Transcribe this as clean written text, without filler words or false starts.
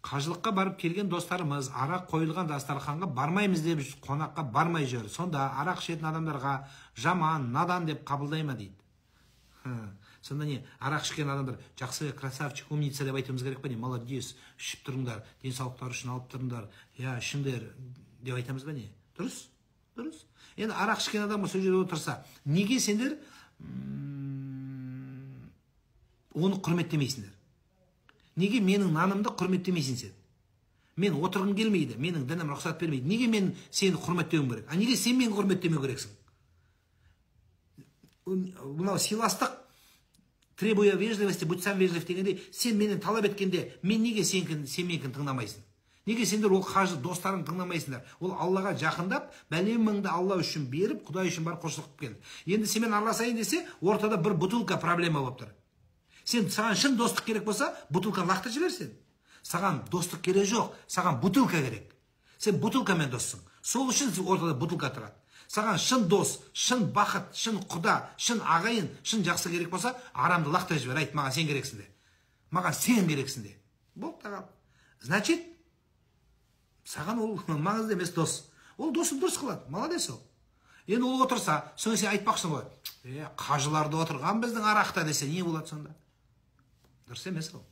Қажылыққа барып келген достарымыз арақ қойылған дастарханға бармаймыз деп қонаққа бармай жүр. Сонда арақ ішетін адамдарға жаман, надан деп қабылдай ма дейді. Сонда не, арақ ішкен адамдар жақсы, красавчик, умница деп айтуымыз керек па не? Молодец, ішіп тұрыңдар, денсаулықтары үшін алып тұрыңдар, я ішіңдер деп айтамыз ба не? Дұрыс? Дұрыс. Енді арақ ішкен адам сол жерде отырса, неге сендер оны құрметтемейсіңдер? Неге менің нанымды құрметтемейсің сен? Мен отырғым келмейді, менің дінім рұқсат бермейді. Неге мен сені құрметтеуім керек? А неге сен мені құрметтемеу керексің? Мынау сыйластық, требуя вежливости, будь сам вежлив дегенде, сен менен талап еткенде, мен неге сенікін тыңдамайсың? Неге сендер ол қажы достарын тыңдамайсыңдар? Ол Аллаға жақындап, бәлеміңді Алла үшін беріп, Құдай үшін бар қошылық келді. Енді сен мен араласайын десе, ортада бір бутылка проблема болып тұр. Сен саған шын достық керек болса, бутылканы лақтырып жіберсен. Саған достық керек жоқ, саған бутылка керек. Сен бутылкамен доссың. Сол үшін ортада бутылка тұрады. Саған шын дос, шын бақыт, шын құда, шын ағайын, шын жақсы керек болса, арамды лақтырып жібер, айт, маған сен керексің де. Маған сен керексің де. Болды тағам. Значит, саған ол маңызды емес дос. Ол досын дұрыс қылады, молодец ол. Енді ол отырса, соң сен айтпақсың ғой, қажыларды отырған біздің арақта десе, не болады сонда? Дұрыс емес ол.